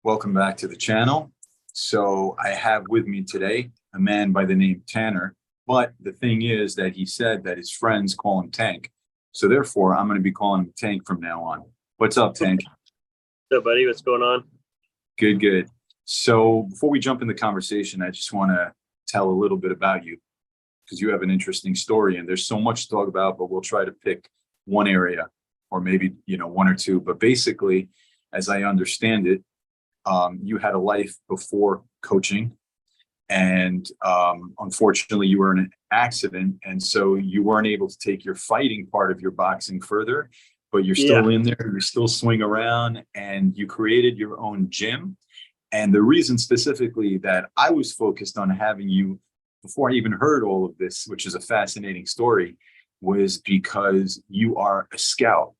Welcome back to the channel. So I have with me today a man by the name Tanner, but the thing is that he said that his friends call him Tank. So therefore, I'm going to be calling him Tank from now on. What's up, Tank? What's up, buddy? What's going on? Good, good. So before we jump in the conversation, I just want to tell a little bit about you because you have an interesting story and there's so much to talk about, but we'll try to pick one area or maybe, one or two. But basically, as I understand it, you had a life before coaching and unfortunately you were in an accident and so you weren't able to take your fighting part of your boxing further, but you're Yeah. still in there, you're still swing around, and you created your own gym. And the reason specifically that I was focused on having you before I even heard all of this, which is a fascinating story, was because you are a scout.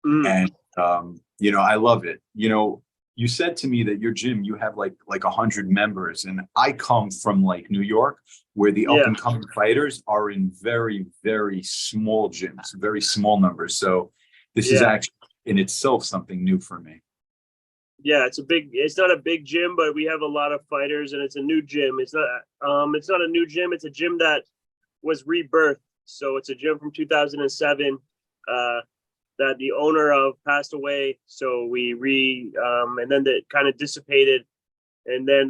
Mm. And I love it. You said to me that your gym, you have like 100 members, and I come from like New York, where the up Yeah. and coming fighters are in very, very small gyms, very small numbers. So this is Yeah. actually in itself something new for me. Yeah. It's not a big gym, but we have a lot of fighters and it's a new gym. It's not a new gym. It's a gym that was rebirthed. So it's a gym from 2007, that the owner of passed away. So and then it kind of dissipated. And then,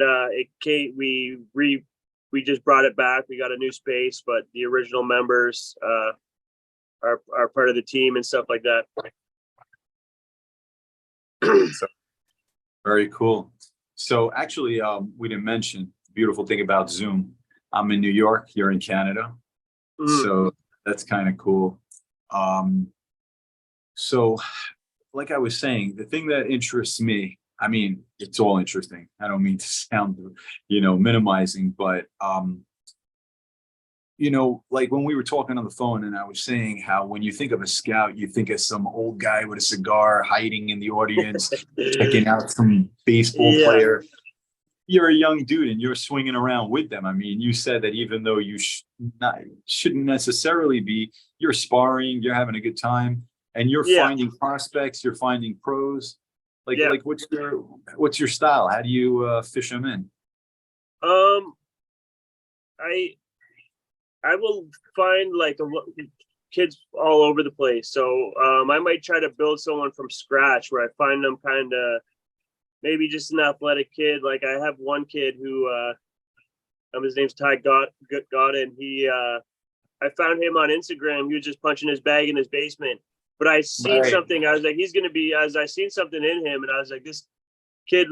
we just brought it back. We got a new space, but the original members, are part of the team and stuff like that. So very cool. So actually, we didn't mention the beautiful thing about Zoom. I'm in New York, you're in Canada. Mm. So that's kind of cool. So like I was saying, the thing that interests me, I mean, it's all interesting. I don't mean to sound, minimizing, but like when we were talking on the phone and I was saying how when you think of a scout, you think of some old guy with a cigar hiding in the audience, checking out some baseball Yeah. player. You're a young dude and you're swinging around with them. I mean, you said that even though you shouldn't necessarily be, you're sparring, you're having a good time, and you're Yeah. finding prospects, you're finding pros. Like, Yeah. like what's your style? How do you fish them in? Um, I I will find kids all over the place. So I might try to build someone from scratch where I find them kind of maybe just an athletic kid. Like I have one kid who his name's Ty Godin. I found him on Instagram. He was just punching his bag in his basement. But I seen Right. something. I was like, he's gonna be. As I seen something in him, and I was like, this kid,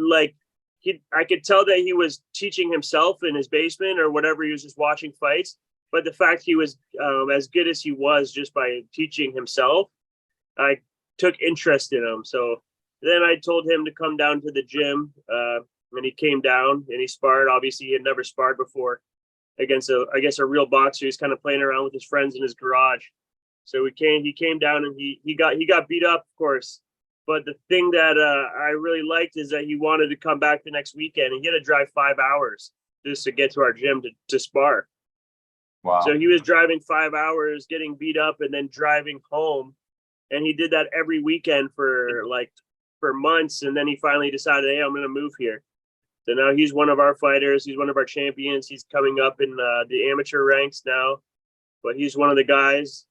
I could tell that he was teaching himself in his basement or whatever. He was just watching fights. But the fact he was as good as he was just by teaching himself, I took interest in him. So then I told him to come down to the gym, and he came down and he sparred. Obviously, he had never sparred before against a real boxer. He's kind of playing around with his friends in his garage. So he came down and he got beat up, of course. But the thing that I really liked is that he wanted to come back the next weekend and he had to drive 5 hours just to get to our gym to spar. Wow. So he was driving 5 hours, getting beat up, and then driving home. And he did that every weekend for months. And then he finally decided, hey, I'm going to move here. So now he's one of our fighters. He's one of our champions. He's coming up in the amateur ranks now, but he's one of the guys.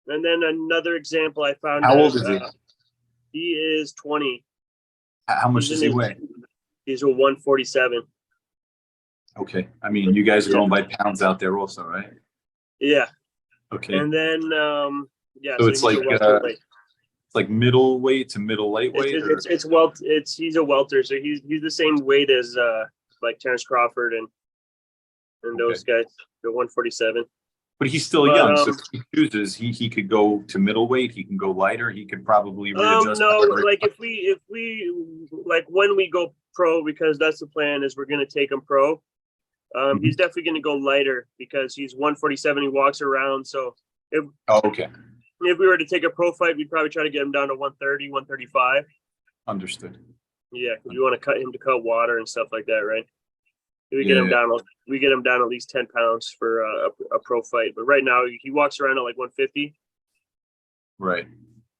And then another example I found. How old is he? He is 20. How much does he weigh? He's a 147. Okay. I mean, you guys are going by pounds out there also, right? Yeah. Okay. And then yeah. So it's it's like middleweight to middle lightweight. He's a welter, so he's the same weight as like Terrence Crawford and those guys, the 147. But he's still young, so if he chooses, he could go to middleweight. He can go lighter. He could probably readjust. No, like if we like when we go pro, because that's the plan, is we're gonna take him pro. He's definitely gonna go lighter because he's 147. He walks around. So if we were to take a pro fight, we'd probably try to get him down to 130, 135. Understood. Yeah, because we want to cut him to cut water and stuff like that, right? We get him down. We get him down at least 10 pounds for a pro fight. But right now, he walks around at like 150. Right.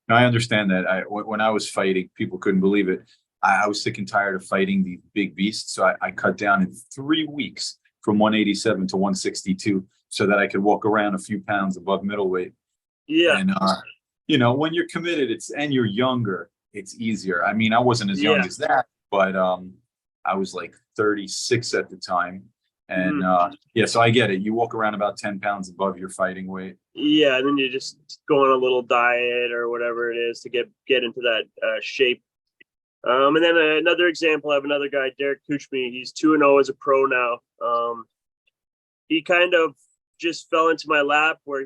Now, I understand that. When I was fighting, people couldn't believe it. I was sick and tired of fighting these big beasts. So I cut down in 3 weeks from 187 to 162 so that I could walk around a few pounds above middleweight. Yeah, And, when you're committed, and you're younger, it's easier. I mean, I wasn't as young yeah. as that, but I was like 36 at the time. And Mhm. yeah, so I get it. You walk around about 10 pounds above your fighting weight. Yeah, and then you just go on a little diet or whatever it is to get into that shape. And then another example, I have another guy, Derek Kuchme. He's 2-0 as a pro now. He kind of just fell into my lap where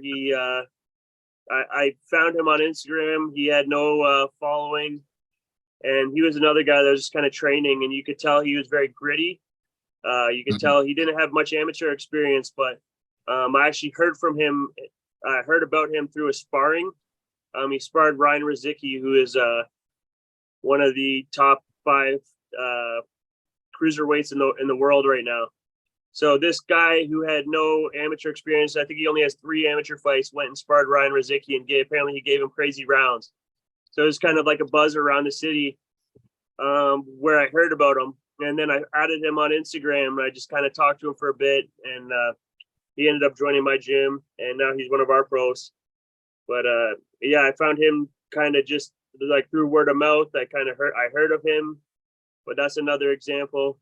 I found him on Instagram. He had no following, and he was another guy that was just kind of training, and you could tell he was very gritty. You could Mhm. tell he didn't have much amateur experience, but I actually heard from him. I heard about him through a sparring. He sparred Ryan Rizicki, who is one of the top 5 cruiserweights in the world right now. So this guy who had no amateur experience, I think he only has 3 amateur fights, went and sparred Ryan Rizicki, and apparently he gave him crazy rounds. So it was kind of like a buzz around the city where I heard about him. And then I added him on Instagram, and I just kind of talked to him for a bit, and he ended up joining my gym, and now he's one of our pros. But yeah, I found him kind of just like through word of mouth. I heard of him, but that's another example.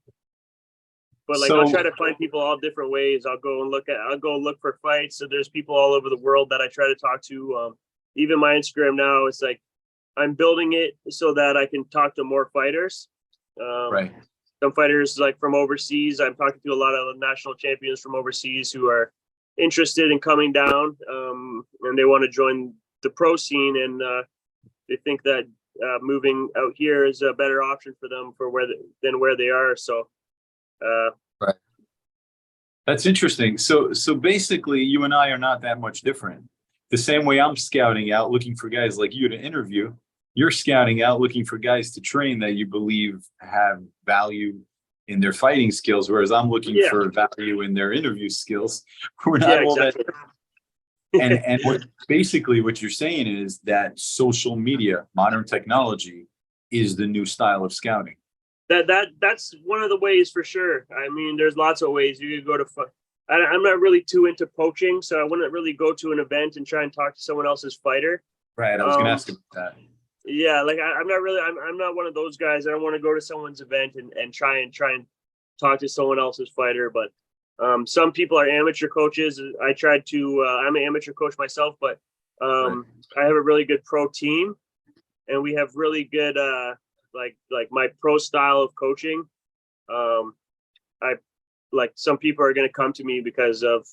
But like I'll So try to find people all different ways. I'll go look for fights. So there's people all over the world that I try to talk to. Even my Instagram now, it's like I'm building it so that I can talk to more fighters. Um, right. some fighters like from overseas. I'm talking to a lot of national champions from overseas who are interested in coming down, and they want to join the pro scene, and they think that moving out here is a better option for them than where they are. So uh, Right. That's interesting. So basically, you and I are not that much different. The same way I'm scouting out, looking for guys like you to interview, you're scouting out, looking for guys to train that you believe have value in their fighting skills, whereas I'm looking yeah, for value in their interview skills. We're yeah, not all that. exactly. And what you're saying is that social media, modern technology, is the new style of scouting. That's one of the ways for sure. I mean, there's lots of ways you could go to. I'm not really too into poaching, so I wouldn't really go to an event and try and talk to someone else's fighter. Right. I was going to Um, ask about that. yeah, like I'm not really. I'm not one of those guys. I don't want to go to someone's event and try and talk to someone else's fighter. But some people are amateur coaches. I tried to. I'm an amateur coach myself, but Right. I have a really good pro team, and we have really good like my pro style of coaching. Um, I like some people are going to come to me because of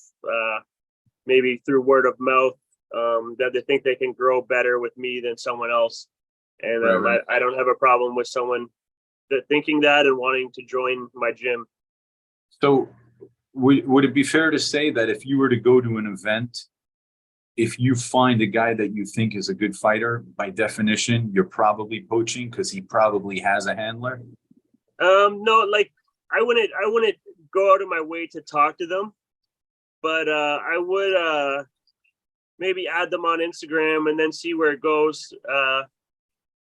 maybe through word of mouth that they think they can grow better with me than someone else, and Right. Right. I don't have a problem with someone that thinking that and wanting to join my gym. So would it be fair to say that if you were to go to an event, if you find a guy that you think is a good fighter, by definition, you're probably poaching because he probably has a handler? No, like I wouldn't go out of my way to talk to them, but I would maybe add them on Instagram and then see where it goes.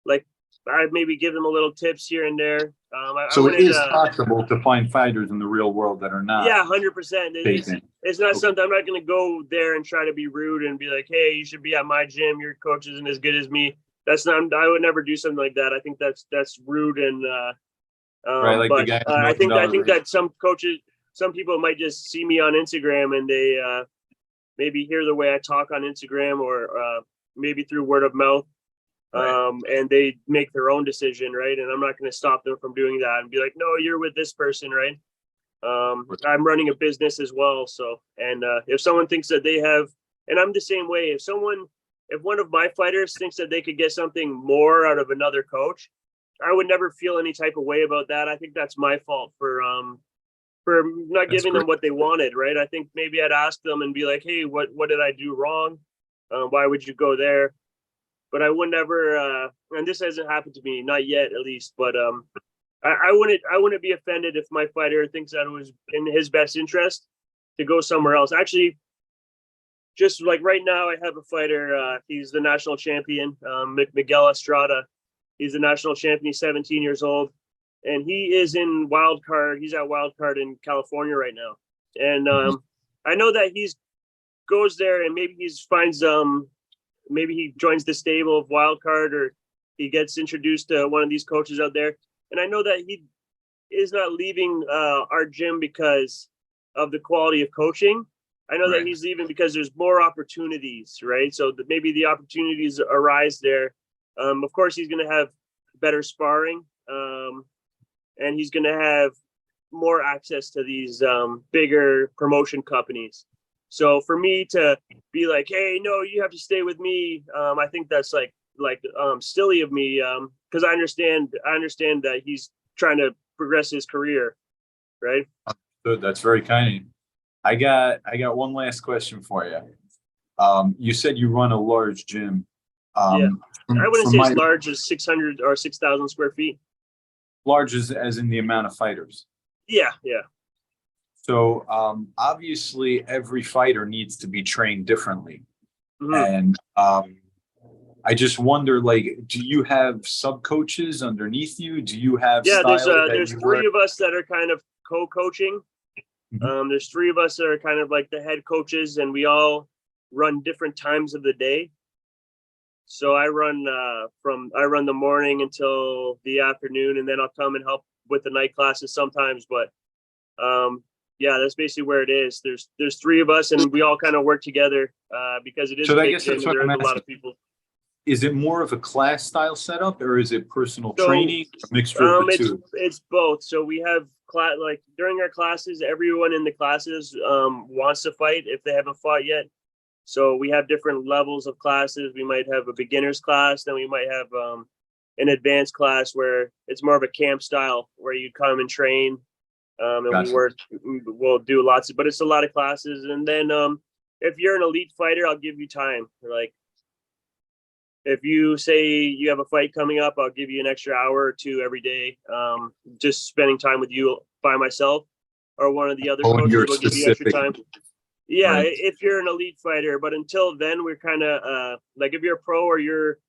Like I maybe give them a little tips here and there. I So it wouldn't. is possible to find fighters in the real world that are not Yeah, 100%. taken. It's not Okay. something I'm not going to go there and try to be rude and be like, "Hey, you should be at my gym. Your coach isn't as good as me." That's not. I would never do something like that. I think that's rude and. Right. Like the But guy with I $1 million. I think that some people might just see me on Instagram and they maybe hear the way I talk on Instagram or maybe through word of mouth, Right. and they make their own decision, right? And I'm not going to stop them from doing that and be like, no, you're with this person, right? I'm running a business as well, so and if someone thinks that they have, and I'm the same way. If one of my fighters thinks that they could get something more out of another coach, I would never feel any type of way about that. I think that's my fault for not That's giving great. them what they wanted, right? I think maybe I'd ask them and be like, hey, what did I do wrong? Why would you go there? But I would never, and this hasn't happened to me, not yet at least. But I wouldn't be offended if my fighter thinks that it was in his best interest to go somewhere else. Actually, just like right now, I have a fighter. He's the national champion, Miguel Estrada. He's a national champion. He's 17 years old, and he is in wild card. He's at wild card in California right now. And I know that he's goes there and maybe he's finds maybe he joins the stable of wild card, or he gets introduced to one of these coaches out there. And I know that he is not leaving our gym because of the quality of coaching. I know that he's leaving because there's more opportunities, right? So maybe the opportunities arise there. Of course, he's going to have better sparring, and he's going to have more access to these bigger promotion companies. So for me to be like, hey, no, you have to stay with me, I think that's like silly of me, because I understand that he's trying to progress his career, right? Good. That's very kind of you. I got one last question for you. You said you run a large gym. Yeah. I wouldn't say as large as 600 or 6,000 square feet. Large as in the amount of fighters. Yeah. So obviously every fighter needs to be trained differently. Mm-hmm. And I just wonder, like, do you have sub coaches underneath you? Do you have there's three of us that are kind of co-coaching. There's three of us that are kind of like the head coaches, and we all run different times of the day. So I run the morning until the afternoon, and then I'll come and help with the night classes sometimes. But yeah, that's basically where it is. There's three of us, and we all kind of work together because it is a big gym, and there is a lot of people. Is it more of a class style setup, or is it personal training, a mixture of the two? It's both. So we have like during our classes, everyone in the classes wants to fight if they haven't fought yet. So we have different levels of classes. We might have a beginner's class, then we might have an advanced class where it's more of a camp style, where you come and train, and gotcha. We'll do lots of, but it's a lot of classes. And then if you're an elite fighter, I'll give you time. Like, if you say you have a fight coming up, I'll give you an extra hour or two every day. Just spending time with you by myself, or one of the other coaches will give you extra time. Yeah, right. If you're an elite fighter, but until then, we're kind of like, if you're a pro, or you're,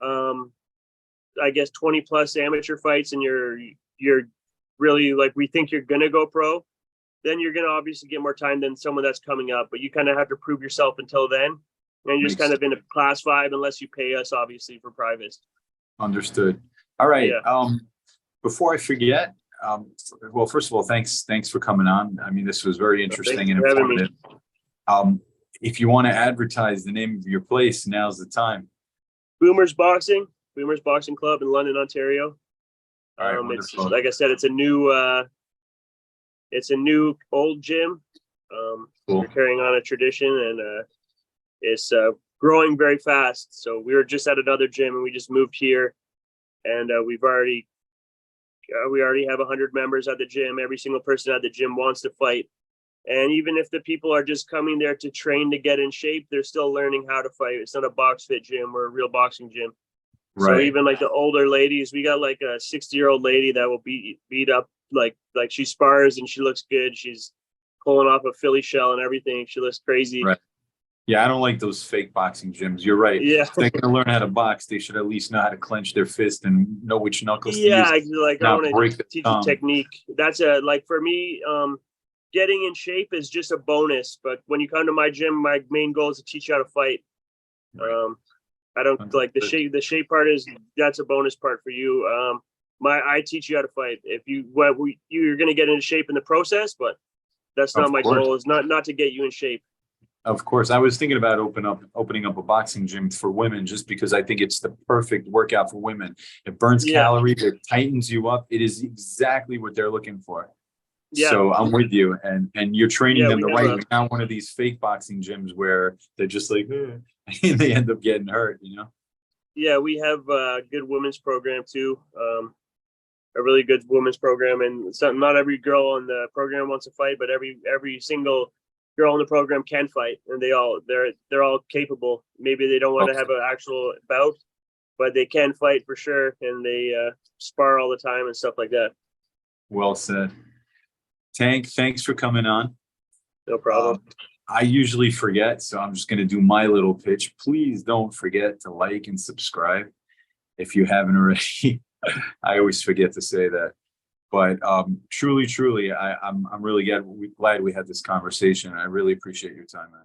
I guess 20 plus amateur fights, and you're really like, we think you're gonna go pro, then you're gonna obviously get more time than someone that's coming up. But you kind of have to prove yourself until then. And you're just kind of in a class 5, unless you pay us, obviously, for privates. Understood. All right. Yeah. Before I forget, well, first of all, thanks for coming on. I mean, this was very interesting and informative. If you want to advertise the name of your place, now's the time. Boomers Boxing Club in London, Ontario. All right, it's, like I said, it's a new old gym. Cool. We're carrying on a tradition, and it's growing very fast. So we were just at another gym, and we just moved here, and we already have 100 members at the gym. Every single person at the gym wants to fight, and even if the people are just coming there to train to get in shape, they're still learning how to fight. It's not a box fit gym; we're a real boxing gym. Right. So even like the older ladies, we got like a 60-year-old lady that will beat up, like she spars and she looks good. She's pulling off a Philly shell and everything. She looks crazy. Right. Yeah, I don't like those fake boxing gyms. You're right. Yeah. If they're going to learn how to box, they should at least know how to clench their fist and know which knuckles to use. Like I want to teach you technique. That's like for me, getting in shape is just a bonus. But when you come to my gym, my main goal is to teach you how to fight. Right. I don't like the shape. The shape part that's a bonus part for you. I teach you how to fight. If you're going to get into shape in the process, but that's not my goal. Is not to get you in shape. Of course. I was thinking about opening up a boxing gym for women, just because I think it's the perfect workout for women. It burns calories, it tightens you up. It is exactly what they're looking for. Yeah. So I'm with you, and you're training them the right way. Not one of these fake boxing gyms where they're just like, and they end up getting hurt, Yeah, we have a good women's program too. A really good women's program, and not every girl on the program wants to fight, but every single girl in the program can fight, and they're all capable. Maybe they don't want to have an actual bout, but they can fight for sure, and they spar all the time and stuff like that. Well said. Tank, thanks for coming on. No problem. I usually forget, so I'm just going to do my little pitch. Please don't forget to like and subscribe. if you haven't already. I always forget to say that. But truly, I'm really glad we had this conversation. I really appreciate your time, man.